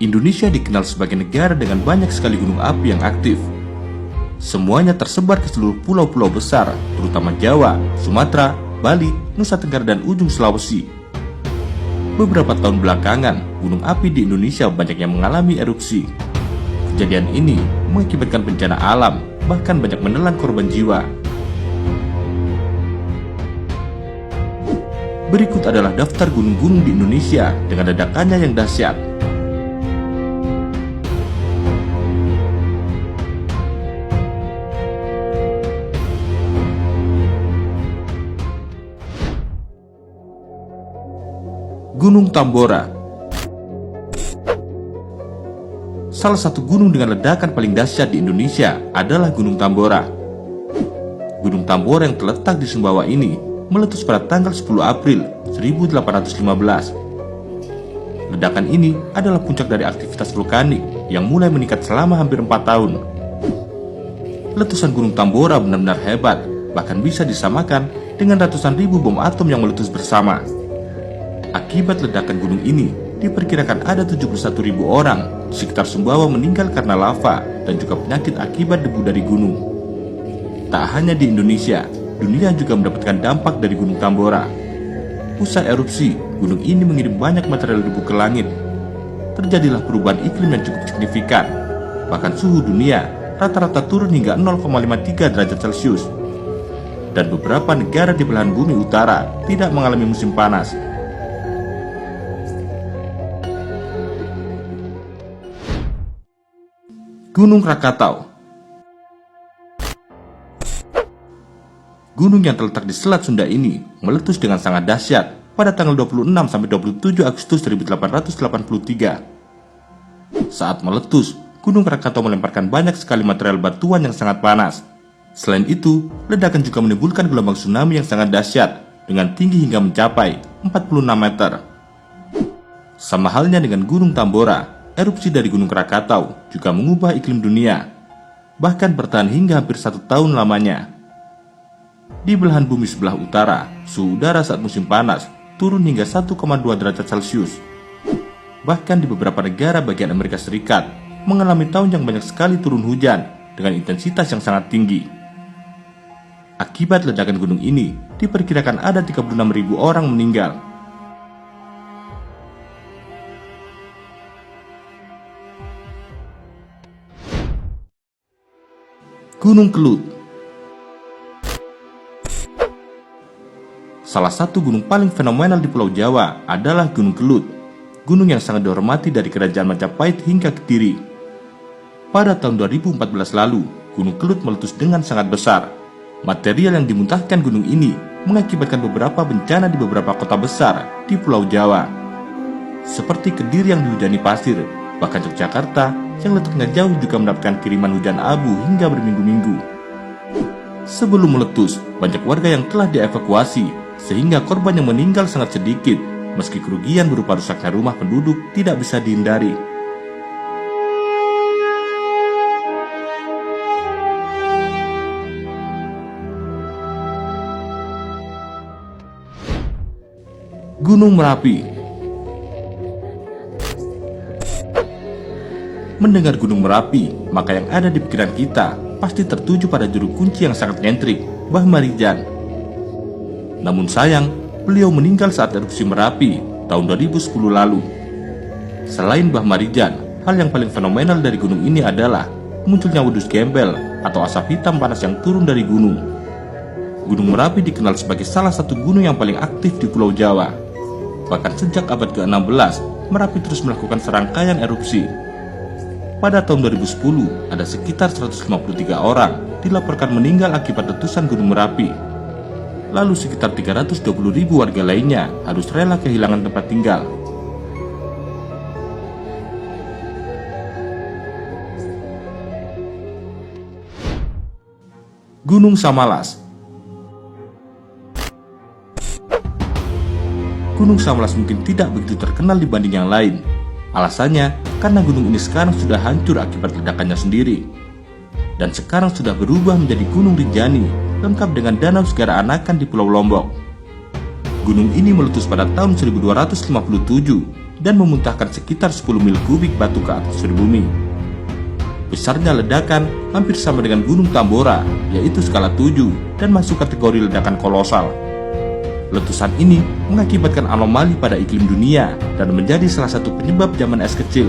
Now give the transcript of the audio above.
Indonesia dikenal sebagai negara dengan banyak sekali gunung api yang aktif. Semuanya tersebar ke seluruh pulau-pulau besar, terutama Jawa, Sumatera, Bali, Nusa Tenggara, dan ujung Sulawesi. Beberapa tahun belakangan, gunung api di Indonesia banyak yang mengalami erupsi. Kejadian ini mengakibatkan bencana alam, bahkan banyak menelan korban jiwa. Berikut adalah daftar gunung-gunung di Indonesia dengan ledakannya yang dahsyat. Gunung Tambora. Salah satu gunung dengan ledakan paling dahsyat di Indonesia adalah Gunung Tambora. Gunung Tambora yang terletak di Sumbawa ini meletus pada tanggal 10 April 1815. Ledakan ini adalah puncak dari aktivitas vulkanik yang mulai meningkat selama hampir 4 tahun. Letusan Gunung Tambora benar-benar hebat, bahkan bisa disamakan dengan ratusan ribu bom atom yang meletus bersama. Akibat ledakan gunung ini, diperkirakan ada 71.000 orang di sekitar Sumbawa meninggal karena lava dan juga penyakit akibat debu dari gunung. Tak hanya di Indonesia, dunia juga mendapatkan dampak dari Gunung Tambora. Usai erupsi, gunung ini mengirim banyak material debu ke langit. Terjadilah perubahan iklim yang cukup signifikan. Bahkan suhu dunia rata-rata turun hingga 0,53 derajat Celcius. Dan beberapa negara di belahan bumi utara tidak mengalami musim panas. Gunung Krakatau. Gunung yang terletak di Selat Sunda ini meletus dengan sangat dahsyat pada tanggal 26-27 Agustus 1883. Saat meletus, Gunung Krakatau melemparkan banyak sekali material batuan yang sangat panas. Selain itu, ledakan juga menimbulkan gelombang tsunami yang sangat dahsyat dengan tinggi hingga mencapai 46 meter. Sama halnya dengan Gunung Tambora, erupsi dari Gunung Krakatau juga mengubah iklim dunia, bahkan bertahan hingga hampir 1 tahun lamanya. Di belahan bumi sebelah utara, suhu udara saat musim panas turun hingga 1,2 derajat Celcius. Bahkan di beberapa negara bagian Amerika Serikat mengalami tahun yang banyak sekali turun hujan dengan intensitas yang sangat tinggi. Akibat ledakan gunung ini, diperkirakan ada 36.000 orang meninggal. Gunung Kelut. Salah satu gunung paling fenomenal di Pulau Jawa adalah Gunung Kelut, gunung yang sangat dihormati dari Kerajaan Majapahit hingga Kediri. Pada tahun 2014 lalu, Gunung Kelut meletus dengan sangat besar. Material yang dimuntahkan gunung ini mengakibatkan beberapa bencana di beberapa kota besar di Pulau Jawa, seperti Kediri yang dihujani pasir, bahkan Yogyakarta yang letaknya jauh juga mendapatkan kiriman hujan abu hingga berminggu-minggu. Sebelum meletus, banyak warga yang telah dievakuasi, sehingga korban yang meninggal sangat sedikit, meski kerugian berupa rusaknya rumah penduduk tidak bisa dihindari. Gunung Merapi. Mendengar Gunung Merapi, maka yang ada di pikiran kita pasti tertuju pada juru kunci yang sangat nyentrik, Mbah Marijan. Namun sayang, beliau meninggal saat erupsi Merapi tahun 2010 lalu. Selain Mbah Marijan, hal yang paling fenomenal dari gunung ini adalah munculnya wedus gembel atau asap hitam panas yang turun dari gunung. Gunung Merapi dikenal sebagai salah satu gunung yang paling aktif di Pulau Jawa. Bahkan sejak abad ke-16, Merapi terus melakukan serangkaian erupsi. Pada tahun 2010, ada sekitar 153 orang dilaporkan meninggal akibat letusan Gunung Merapi. Lalu sekitar 320.000 warga lainnya harus rela kehilangan tempat tinggal. Gunung Samalas. Gunung Samalas mungkin tidak begitu terkenal dibanding yang lain. Alasannya karena gunung ini sekarang sudah hancur akibat ledakannya sendiri, dan sekarang sudah berubah menjadi Gunung Rinjani, lengkap dengan danau segara anakan di Pulau Lombok. Gunung ini meletus pada tahun 1257 dan memuntahkan sekitar 10 mil kubik batu ke atmosfer bumi. Besarnya ledakan hampir sama dengan Gunung Tambora, yaitu skala 7 dan masuk kategori ledakan kolosal. Letusan ini mengakibatkan anomali pada iklim dunia dan menjadi salah satu penyebab zaman es kecil